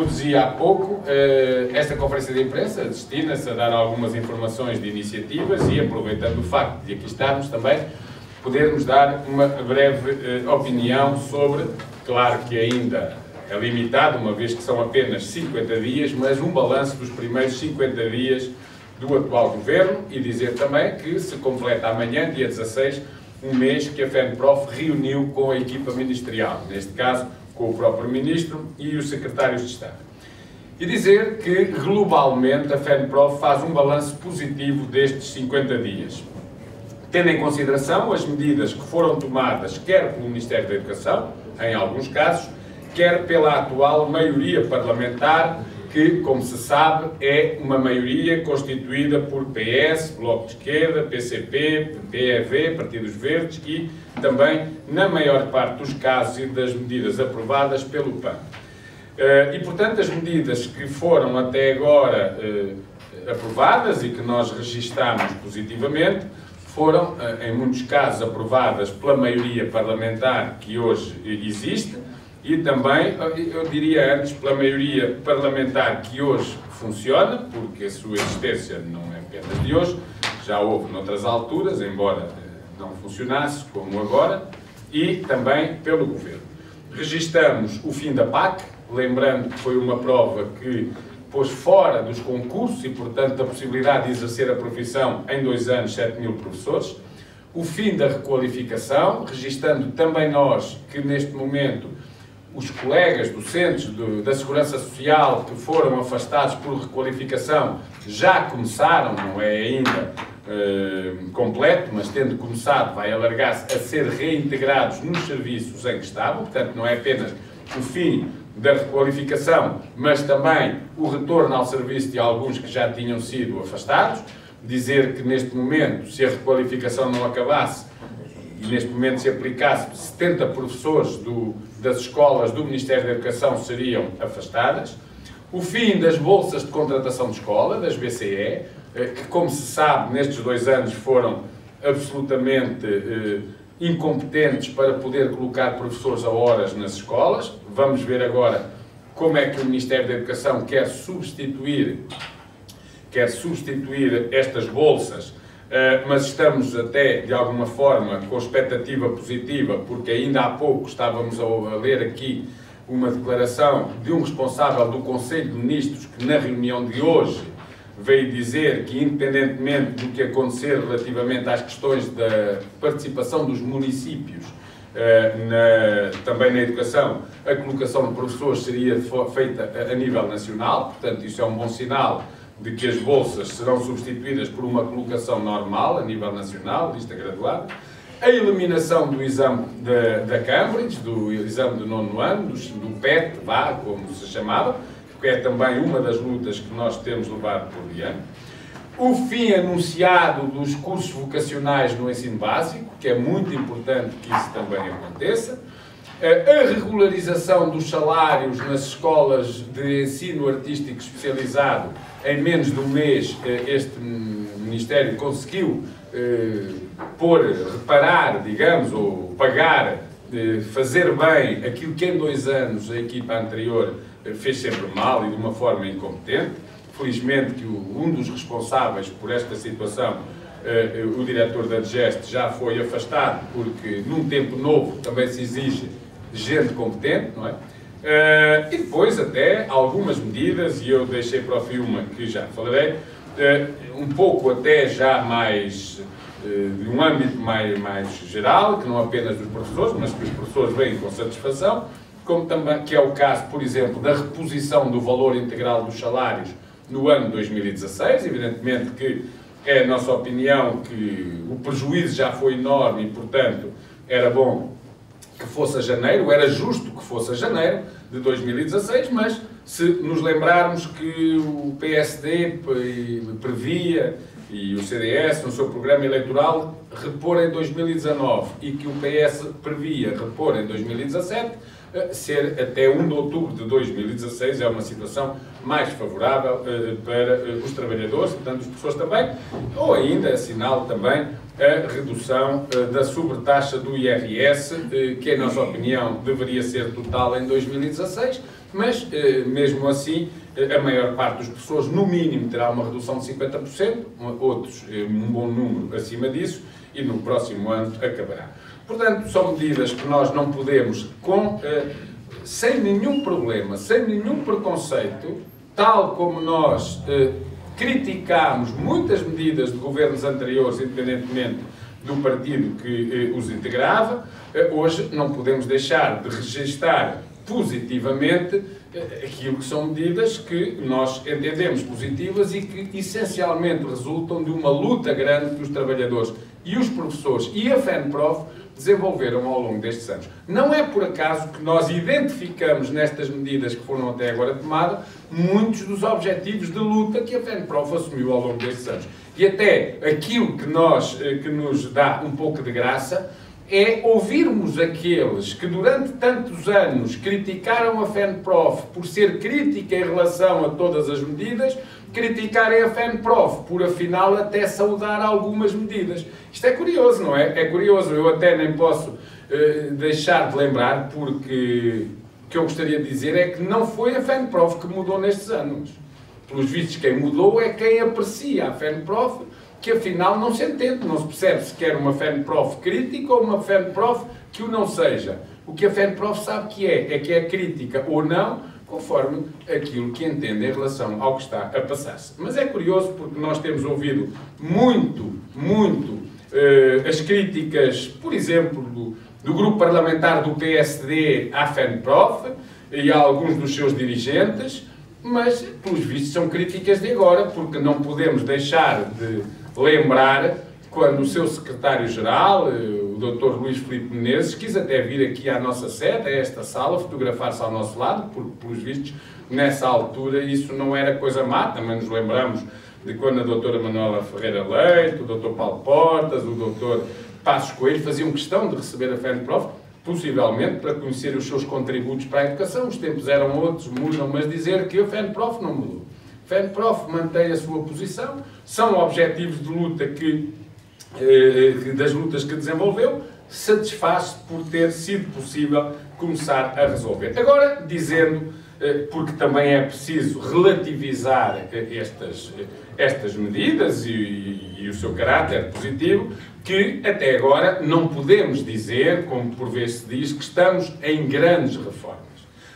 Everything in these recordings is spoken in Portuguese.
Como dizia há pouco, esta conferência de imprensa destina-se a dar algumas informações de iniciativas e, aproveitando o facto de aqui estarmos também, podermos dar uma breve opinião sobre, claro que ainda é limitado, uma vez que são apenas 50 dias, mas um balanço dos primeiros 50 dias do atual Governo e dizer também que se completa amanhã, dia 16, um mês que a FENPROF reuniu com a equipa ministerial, neste caso com o próprio Ministro e os Secretários de Estado. E dizer que, globalmente, a FENPROF faz um balanço positivo destes 50 dias, tendo em consideração as medidas que foram tomadas quer pelo Ministério da Educação, em alguns casos, quer pela atual maioria parlamentar, que, como se sabe, é uma maioria constituída por PS, Bloco de Esquerda, PCP, PEV, Partidos Verdes e também, na maior parte dos casos e das medidas aprovadas, pelo PAN. E, portanto, as medidas que foram até agora aprovadas e que nós registámos positivamente foram, em muitos casos, aprovadas pela maioria parlamentar que hoje existe, e também, eu diria antes, pela maioria parlamentar que hoje funciona, porque a sua existência não é apenas de hoje, já houve noutras alturas, embora não funcionasse como agora, e também pelo Governo. Registamos o fim da PAC, lembrando que foi uma prova que pôs fora dos concursos e, portanto, da possibilidade de exercer a profissão em 2 anos 7 mil professores. O fim da requalificação, registando também nós que, neste momento, os colegas docentes da Segurança Social que foram afastados por requalificação já começaram, não é ainda completo, mas tendo começado vai alargar-se a ser reintegrados nos serviços em que estavam, portanto não é apenas o fim da requalificação, mas também o retorno ao serviço de alguns que já tinham sido afastados. Dizer que neste momento, se a requalificação não acabasse, e neste momento se aplicasse, 70 professores das escolas do Ministério da Educação seriam afastadas. O fim das bolsas de contratação de escola, das BCE, que, como se sabe, nestes 2 anos foram absolutamente incompetentes para poder colocar professores a horas nas escolas. Vamos ver agora como é que o Ministério da Educação quer substituir estas bolsas, mas estamos até, de alguma forma, com expectativa positiva, porque ainda há pouco estávamos a ler aqui uma declaração de um responsável do Conselho de Ministros que, na reunião de hoje, veio dizer que, independentemente do que acontecer relativamente às questões da participação dos municípios também na educação, a colocação de professores seria feita a nível nacional, portanto, isso é um bom sinal de que as bolsas serão substituídas por uma colocação normal, a nível nacional, lista graduada. A eliminação do exame da Cambridge, do exame do 9º ano, do PET, como se chamava, que é também uma das lutas que nós temos levado por diante. O fim anunciado dos cursos vocacionais no ensino básico, que é muito importante que isso também aconteça. A regularização dos salários nas escolas de ensino artístico especializado. Em menos de um mês, este Ministério conseguiu reparar, digamos, ou pagar, fazer bem aquilo que em 2 anos a equipa anterior fez sempre mal e de uma forma incompetente. Felizmente que um dos responsáveis por esta situação, o diretor da DGEST, já foi afastado, porque num tempo novo também se exige gente competente, não é? E depois até algumas medidas, e eu deixei para o fim uma que já falarei, um pouco até já mais de um âmbito mais geral, que não apenas dos professores, mas que os professores veem com satisfação, como também, que é o caso, por exemplo, da reposição do valor integral dos salários no ano 2016, evidentemente que é a nossa opinião que o prejuízo já foi enorme e, portanto, era bom que fosse a janeiro, era justo que fosse a janeiro de 2016, mas se nos lembrarmos que o PSD previa, e o CDS, no seu programa eleitoral, repor em 2019, e que o PS previa repor em 2017, ser até 1 de outubro de 2016 é uma situação mais favorável para os trabalhadores, portanto os professores também, ou ainda assinalo também a redução da sobretaxa do IRS, que, em nossa opinião, deveria ser total em 2016, mas mesmo assim a maior parte dos professores, no mínimo, terá uma redução de 50%, outros um bom número acima disso, e no próximo ano acabará. Portanto, são medidas que nós não podemos, sem nenhum problema, sem nenhum preconceito, tal como nós criticámos muitas medidas de governos anteriores, independentemente do partido que os integrava, hoje não podemos deixar de registar positivamente aquilo que são medidas que nós entendemos positivas e que essencialmente resultam de uma luta grande que os trabalhadores e os professores e a FENPROF desenvolveram ao longo destes anos. Não é por acaso que nós identificamos nestas medidas que foram até agora tomadas muitos dos objetivos de luta que a FENPROF assumiu ao longo destes anos. E até aquilo que nos dá um pouco de graça é ouvirmos aqueles que durante tantos anos criticaram a FENPROF por ser crítica em relação a todas as medidas, criticarem a FENPROF por, afinal, até saudar algumas medidas. Isto é curioso, não é? É curioso. Eu até nem posso deixar de lembrar, porque o que eu gostaria de dizer é que não foi a FENPROF que mudou nestes anos. Pelos vistos, quem mudou é quem aprecia a FENPROF, que afinal não se entende, não se percebe se quer uma FENPROF crítica ou uma FENPROF que o não seja. O que a FENPROF sabe que é que é crítica ou não, conforme aquilo que entende em relação ao que está a passar-se. Mas é curioso porque nós temos ouvido muito as críticas, por exemplo, do grupo parlamentar do PSD à FENPROF e a alguns dos seus dirigentes, mas, pelos vistos, são críticas de agora, porque não podemos deixar de lembrar quando o seu secretário-geral, o Dr. Luís Filipe Menezes, quis até vir aqui à nossa sede, a esta sala, fotografar-se ao nosso lado, porque, pelos vistos, nessa altura isso não era coisa má. Também nos lembramos de quando a doutora Manuela Ferreira Leite, o Dr. Paulo Portas, o Dr. Passos Coelho faziam questão de receber a FENPROF, possivelmente para conhecer os seus contributos para a educação. Os tempos eram outros, mudam, mas dizer que a FENPROF não mudou. A FENPROF mantém a sua posição, são objetivos de luta das lutas que desenvolveu, satisfaz-se por ter sido possível começar a resolver. Agora, dizendo, porque também é preciso relativizar estas medidas e o seu caráter positivo, que até agora não podemos dizer, como por vezes se diz, que estamos em grandes reformas.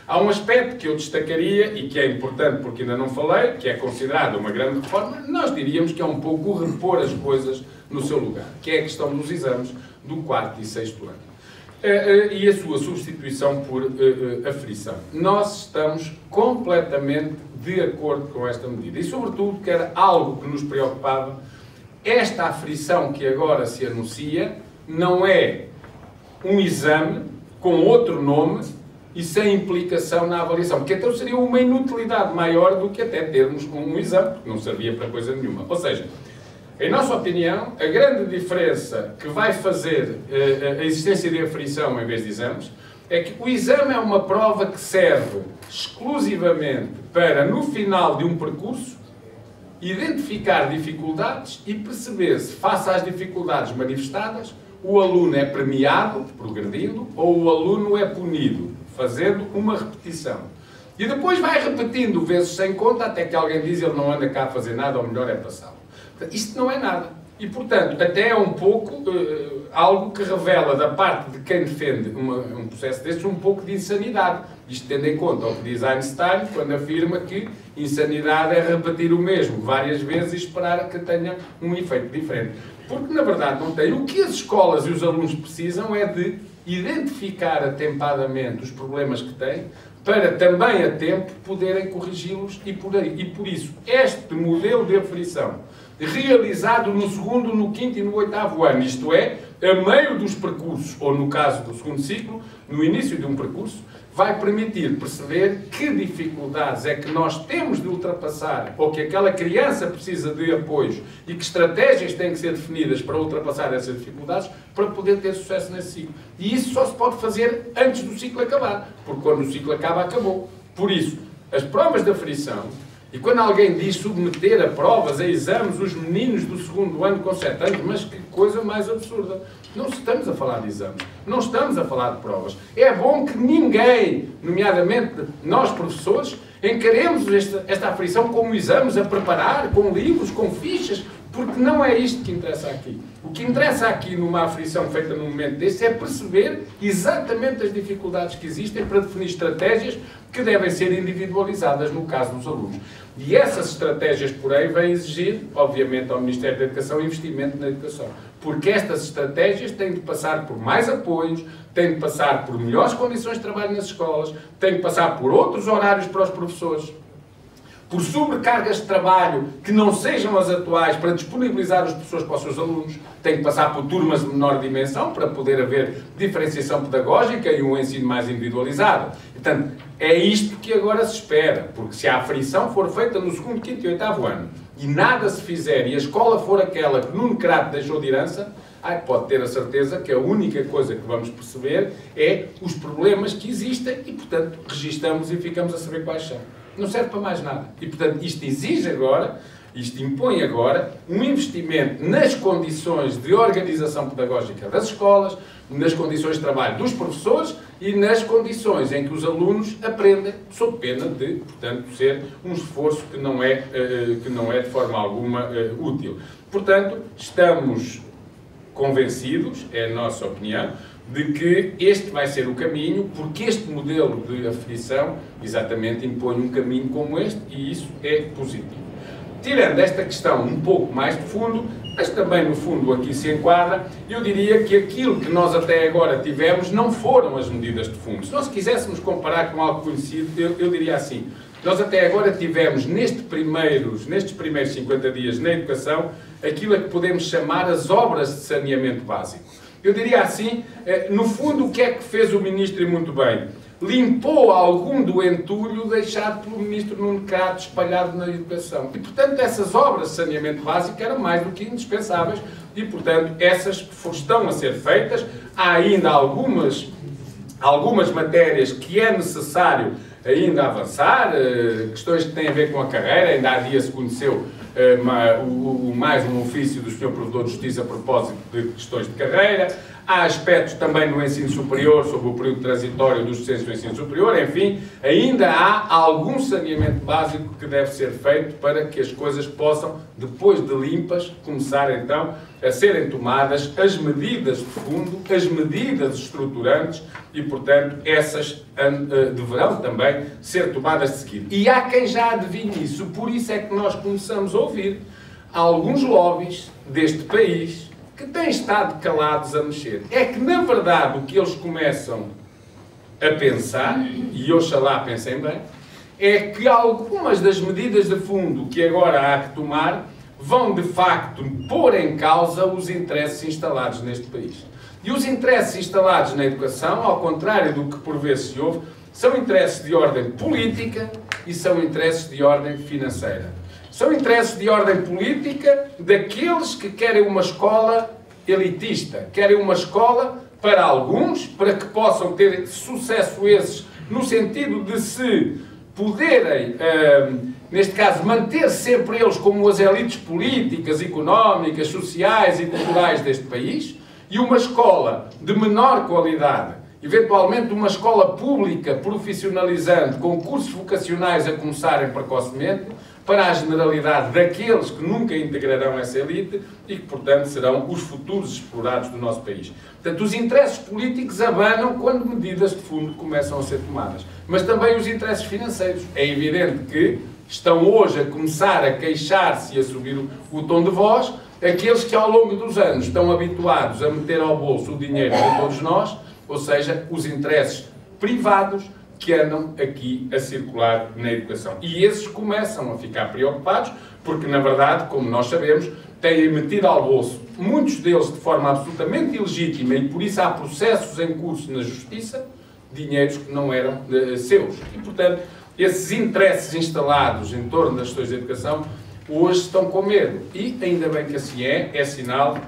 Há um aspecto que eu destacaria e que é importante porque ainda não falei, que é considerado uma grande reforma, nós diríamos que é um pouco repor as coisas no seu lugar, que é a questão dos exames do 4º e 6º ano. E a sua substituição por aferição. Nós estamos completamente de acordo com esta medida e, sobretudo, que era algo que nos preocupava. Esta aferição que agora se anuncia não é um exame com outro nome e sem implicação na avaliação, porque então seria uma inutilidade maior do que até termos um exame, porque não servia para coisa nenhuma. Ou seja, em nossa opinião, a grande diferença que vai fazer a existência de aferição em vez de exames é que o exame é uma prova que serve exclusivamente para, no final de um percurso, identificar dificuldades e perceber se, face às dificuldades manifestadas, o aluno é premiado, progredindo, ou o aluno é punido, fazendo uma repetição. E depois vai repetindo vezes sem conta, até que alguém diz ele não anda cá a fazer nada, ou melhor é passá-lo. Isto não é nada. E, portanto, até é um pouco algo que revela da parte de quem defende um processo destes um pouco de insanidade. Isto tendo em conta o que diz Einstein, quando afirma que insanidade é repetir o mesmo várias vezes e esperar que tenha um efeito diferente. Porque, na verdade, não tem. O que as escolas e os alunos precisam é de identificar atempadamente os problemas que têm, para também a tempo poderem corrigi-los e por isso este modelo de aferição realizado no 2º, no 5º e no 8º ano, isto é, a meio dos percursos, ou no caso do 2º ciclo, no início de um percurso, vai permitir perceber que dificuldades é que nós temos de ultrapassar, ou que aquela criança precisa de apoios e que estratégias têm que ser definidas para ultrapassar essas dificuldades para poder ter sucesso nesse ciclo. E isso só se pode fazer antes do ciclo acabar, porque quando o ciclo acaba, acabou. Por isso, as provas de aferição E quando alguém diz submeter a provas, a exames, os meninos do segundo ano com 7 anos, mas que coisa mais absurda. Não estamos a falar de exames, não estamos a falar de provas. É bom que ninguém, nomeadamente nós professores, encaremos esta aflição como exames a preparar, com livros, com fichas, porque não é isto que interessa aqui. O que interessa aqui numa aflição feita num momento deste é perceber exatamente as dificuldades que existem para definir estratégias que devem ser individualizadas no caso dos alunos. E essas estratégias, porém, vêm exigir, obviamente, ao Ministério da Educação investimento na educação. Porque estas estratégias têm de passar por mais apoios, têm de passar por melhores condições de trabalho nas escolas, têm de passar por outros horários para os professores, por sobrecargas de trabalho que não sejam as atuais para disponibilizar os professores para os seus alunos, tem que passar por turmas de menor dimensão para poder haver diferenciação pedagógica e um ensino mais individualizado. Portanto, é isto que agora se espera, porque se a aferição for feita no 2º, 5º e 8º ano e nada se fizer e a escola for aquela que Nuno Crato deixou de herança, pode ter a certeza que a única coisa que vamos perceber é os problemas que existem e, portanto, registamos e ficamos a saber quais são. Não serve para mais nada. E, portanto, isto exige agora, isto impõe agora, um investimento nas condições de organização pedagógica das escolas, nas condições de trabalho dos professores e nas condições em que os alunos aprendem, sob pena de, portanto, ser um esforço que não é de forma alguma útil. Portanto, estamos convencidos, é a nossa opinião, de que este vai ser o caminho, porque este modelo de aferição exatamente impõe um caminho como este e isso é positivo. Tirando esta questão um pouco mais de fundo, mas também no fundo aqui se enquadra, eu diria que aquilo que nós até agora tivemos não foram as medidas de fundo. Se nós quiséssemos comparar com algo conhecido, eu diria assim, nós até agora tivemos nestes primeiros 50 dias na educação aquilo a que podemos chamar as obras de saneamento básico. Eu diria assim, no fundo, o que é que fez o Ministro e muito bem? Limpou algum do entulho deixado pelo Ministro Nuno Crato espalhado na educação. E, portanto, essas obras de saneamento básico eram mais do que indispensáveis e, portanto, essas estão a ser feitas. Há ainda algumas matérias que é necessário ainda avançar, questões que têm a ver com a carreira. Ainda há dias se conheceu mais um ofício do Sr. Provedor de Justiça a propósito de questões de carreira. Há aspectos também no ensino superior, sobre o período transitório dos docentes do ensino superior, enfim, ainda há algum saneamento básico que deve ser feito para que as coisas possam, depois de limpas, começar então a serem tomadas as medidas de fundo, as medidas estruturantes e, portanto, essas deverão também ser tomadas de seguida. E há quem já adivinhe isso, por isso é que nós começamos a ouvir alguns lobbies deste país que têm estado calados a mexer. É que, na verdade, o que eles começam a pensar, e oxalá pensem bem, é que algumas das medidas de fundo que agora há que tomar vão, de facto, pôr em causa os interesses instalados neste país. E os interesses instalados na educação, ao contrário do que por vezes se ouve, são interesses de ordem política e são interesses de ordem financeira. São interesses de ordem política daqueles que querem uma escola elitista, querem uma escola para alguns, para que possam ter sucesso esses, no sentido de se poderem, neste caso, manter sempre eles como as elites políticas, económicas, sociais e culturais deste país, e uma escola de menor qualidade, eventualmente uma escola pública profissionalizante, com cursos vocacionais a começarem precocemente, para a generalidade daqueles que nunca integrarão essa elite e que, portanto, serão os futuros explorados do nosso país. Portanto, os interesses políticos abanam quando medidas de fundo começam a ser tomadas. Mas também os interesses financeiros. É evidente que estão hoje a começar a queixar-se e a subir o tom de voz aqueles que, ao longo dos anos, estão habituados a meter ao bolso o dinheiro de todos nós, ou seja, os interesses privados, que andam aqui a circular na educação. E esses começam a ficar preocupados, porque, na verdade, como nós sabemos, têm metido ao bolso, muitos deles de forma absolutamente ilegítima, e por isso há processos em curso na Justiça, dinheiros que não eram seus. E, portanto, esses interesses instalados em torno das questões de educação, hoje estão com medo. E, ainda bem que assim é sinal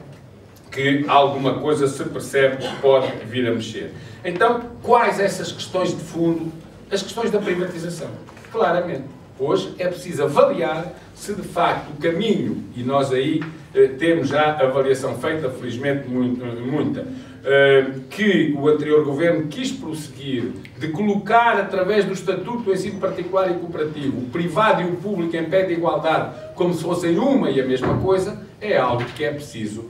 que alguma coisa se percebe que pode vir a mexer. Então, quais essas questões de fundo? As questões da privatização. Claramente. Hoje é preciso avaliar se de facto o caminho, e nós aí temos já avaliação feita, felizmente muita, que o anterior governo quis prosseguir de colocar através do Estatuto do Ensino Particular e Cooperativo o privado e o público em pé de igualdade como se fossem uma e a mesma coisa, é algo que é preciso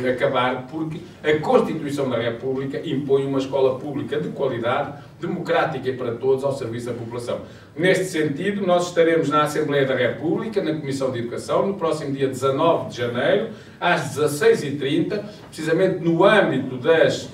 acabar, porque a Constituição da República impõe uma escola pública de qualidade, democrática e para todos, ao serviço da população. Neste sentido, nós estaremos na Assembleia da República, na Comissão de Educação, no próximo dia 19 de janeiro, às 16h30, precisamente no âmbito das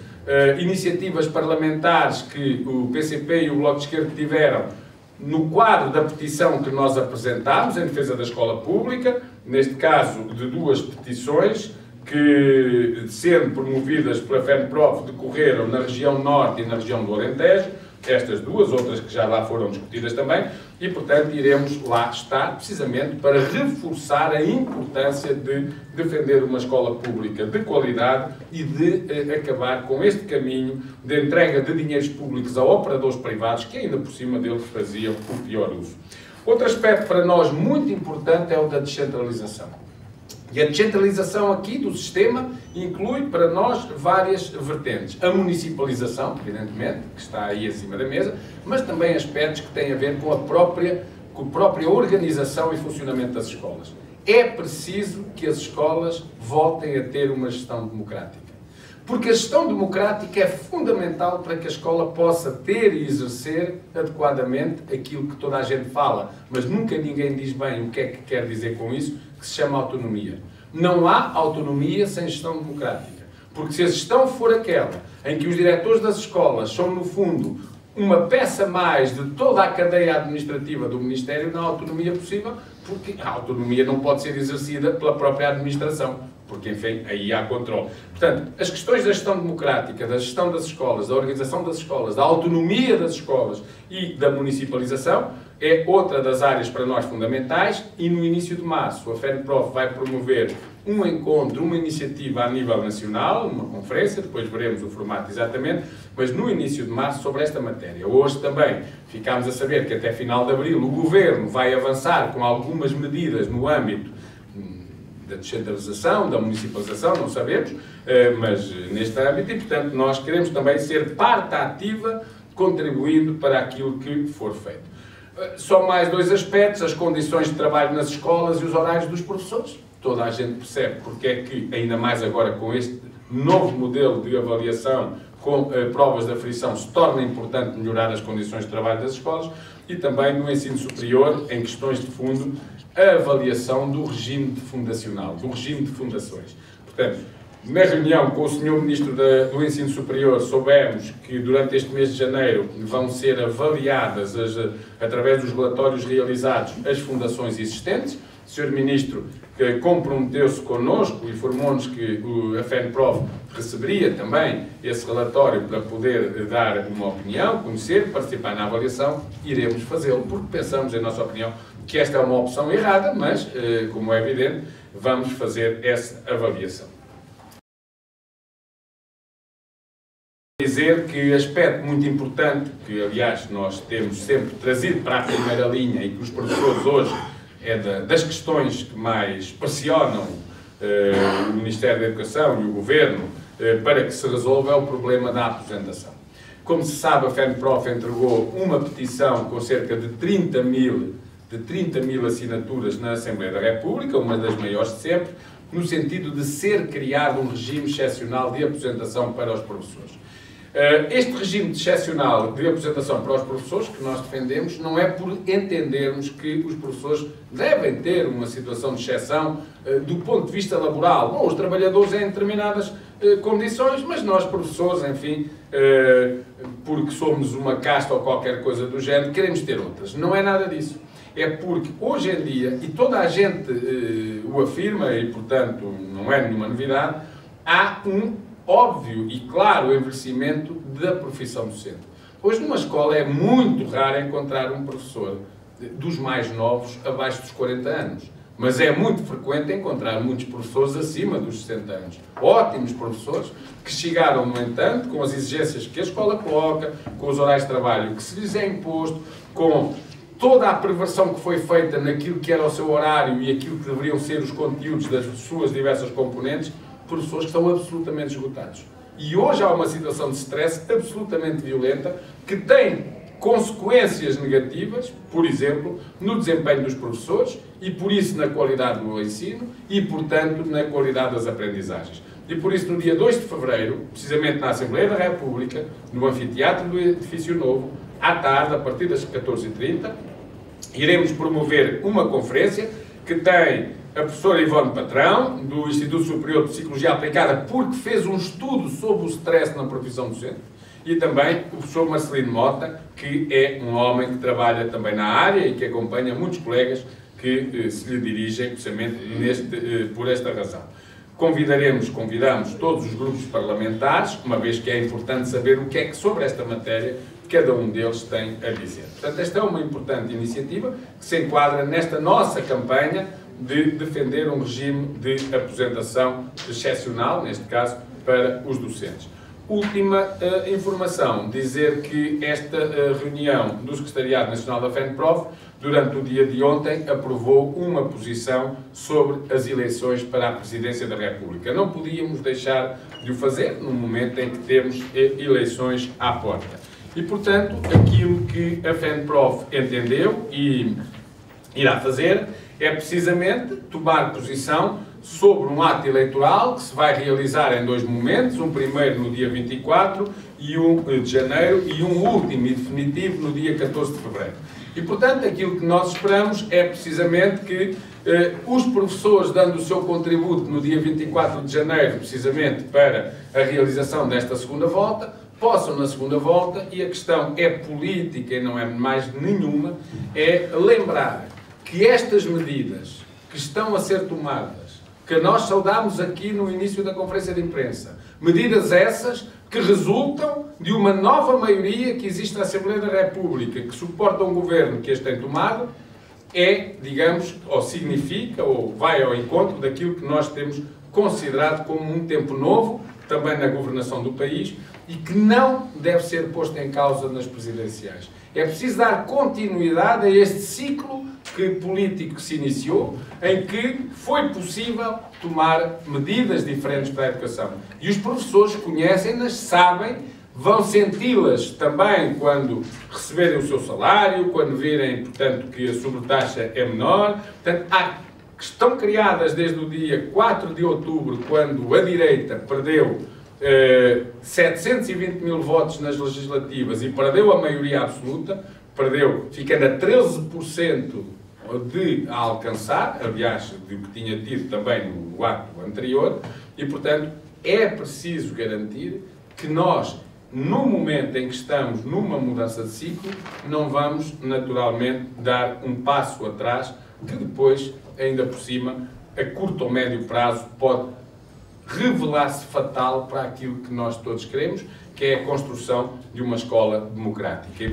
iniciativas parlamentares que o PCP e o Bloco de Esquerda tiveram, no quadro da petição que nós apresentámos em defesa da escola pública, neste caso de duas petições, que, sendo promovidas pela FENPROF, decorreram na região norte e na região do Alentejo, estas duas, outras que já lá foram discutidas também, e, portanto, iremos lá estar, precisamente, para reforçar a importância de defender uma escola pública de qualidade e de acabar com este caminho de entrega de dinheiros públicos a operadores privados, que ainda por cima deles faziam o pior uso. Outro aspecto para nós muito importante é o da descentralização. E a descentralização aqui do sistema inclui para nós várias vertentes. A municipalização, evidentemente, que está aí acima da mesa, mas também aspectos que têm a ver com a própria organização e funcionamento das escolas. É preciso que as escolas voltem a ter uma gestão democrática. Porque a gestão democrática é fundamental para que a escola possa ter e exercer adequadamente aquilo que toda a gente fala, mas nunca ninguém diz bem o que é que quer dizer com isso, que se chama autonomia. Não há autonomia sem gestão democrática. Porque se a gestão for aquela em que os diretores das escolas são, no fundo, uma peça mais de toda a cadeia administrativa do Ministério, não há autonomia possível, porque a autonomia não pode ser exercida pela própria administração, porque, enfim, aí há controle. Portanto, as questões da gestão democrática, da gestão das escolas, da organização das escolas, da autonomia das escolas e da municipalização é outra das áreas para nós fundamentais, e no início de março a FENPROF vai promover um encontro, uma iniciativa a nível nacional, uma conferência, depois veremos o formato exatamente, mas no início de março sobre esta matéria. Hoje também ficámos a saber que até final de abril o Governo vai avançar com algumas medidas no âmbito da descentralização, da municipalização, não sabemos, mas neste âmbito, e portanto nós queremos também ser parte ativa, contribuindo para aquilo que for feito. Só mais dois aspectos: as condições de trabalho nas escolas e os horários dos professores. Toda a gente percebe porque é que, ainda mais agora com este novo modelo de avaliação, com provas de aferição, se torna importante melhorar as condições de trabalho das escolas, e também no ensino superior, em questões de fundo, a avaliação do regime fundacional, do regime de fundações. Portanto, na reunião com o Sr. Ministro do Ensino Superior, soubemos que durante este mês de janeiro vão ser avaliadas, através dos relatórios realizados, as fundações existentes. O Sr. Ministro comprometeu-se connosco e informou-nos que a FENPROF receberia também esse relatório para poder dar uma opinião, conhecer, participar na avaliação. Iremos fazê-lo, porque pensamos, em nossa opinião, que esta é uma opção errada, mas, como é evidente, vamos fazer essa avaliação. Dizer que aspecto muito importante, que aliás nós temos sempre trazido para a primeira linha e que os professores hoje é das questões que mais pressionam o Ministério da Educação e o Governo para que se resolva, é o problema da aposentação. Como se sabe, a FENPROF entregou uma petição com cerca de 30 mil assinaturas na Assembleia da República, uma das maiores de sempre, no sentido de ser criado um regime excepcional de aposentação para os professores. Este regime excepcional de aposentação para os professores que nós defendemos não é por entendermos que os professores devem ter uma situação de exceção do ponto de vista laboral. Bom, os trabalhadores em determinadas condições, mas nós professores, enfim, porque somos uma casta ou qualquer coisa do género, queremos ter outras. Não é nada disso. É porque hoje em dia, e toda a gente o afirma, e portanto não é nenhuma novidade, há um óbvio e claro envelhecimento da profissão docente. Hoje numa escola é muito raro encontrar um professor dos mais novos abaixo dos 40 anos, mas é muito frequente encontrar muitos professores acima dos 60 anos. Ótimos professores que chegaram, no entanto, com as exigências que a escola coloca, com os horários de trabalho que se lhes é imposto, com toda a perversão que foi feita naquilo que era o seu horário e aquilo que deveriam ser os conteúdos das suas diversas componentes, professores que estão absolutamente esgotados. E hoje há uma situação de stress absolutamente violenta que tem consequências negativas, por exemplo, no desempenho dos professores e, por isso, na qualidade do ensino e, portanto, na qualidade das aprendizagens. E, por isso, no dia 2 de fevereiro, precisamente na Assembleia da República, no anfiteatro do Edifício Novo, à tarde, a partir das 14h30, iremos promover uma conferência que tem a professora Ivone Patrão, do Instituto Superior de Psicologia Aplicada, porque fez um estudo sobre o stress na profissão docente, e também o professor Marcelino Mota, que é um homem que trabalha também na área e que acompanha muitos colegas que se lhe dirigem precisamente por esta razão. Convidamos todos os grupos parlamentares, uma vez que é importante saber o que é que sobre esta matéria cada um deles tem a dizer. Portanto, esta é uma importante iniciativa que se enquadra nesta nossa campanha de defender um regime de aposentação excepcional, neste caso, para os docentes. Última informação, dizer que esta reunião do Secretariado Nacional da FENPROF, durante o dia de ontem, aprovou uma posição sobre as eleições para a Presidência da República. Não podíamos deixar de o fazer no momento em que temos eleições à porta. E, portanto, aquilo que a FENPROF entendeu e irá fazer é precisamente tomar posição sobre um ato eleitoral que se vai realizar em 2 momentos, um primeiro no dia 24 de janeiro e um último e definitivo no dia 14 de fevereiro. E, portanto, aquilo que nós esperamos é precisamente que os professores, dando o seu contributo no dia 24 de janeiro, precisamente para a realização desta segunda volta, possam na segunda volta, e a questão é política e não é mais nenhuma, é lembrar que estas medidas que estão a ser tomadas, que nós saudámos aqui no início da conferência de imprensa, medidas essas que resultam de uma nova maioria que existe na Assembleia da República, que suporta um governo que as tem tomado, digamos, ou significa, ou vai ao encontro daquilo que nós temos considerado como um tempo novo, também na governação do país, e que não deve ser posto em causa nas presidenciais. É preciso dar continuidade a este ciclo político que se iniciou, em que foi possível tomar medidas diferentes para a educação. E os professores conhecem-nas, sabem, vão senti-las também quando receberem o seu salário, quando virem, portanto, que a sobretaxa é menor. Portanto, estão criadas desde o dia 4 de outubro, quando a direita perdeu 720 mil votos nas legislativas e perdeu a maioria absoluta, ficando a 13% a alcançar, aliás, do que tinha tido também no ato anterior, e, portanto, é preciso garantir que nós, no momento em que estamos numa mudança de ciclo, não vamos, naturalmente, dar um passo atrás, que depois, ainda por cima, a curto ou médio prazo, pode revelar-se fatal para aquilo que nós todos queremos, que é a construção de uma escola democrática.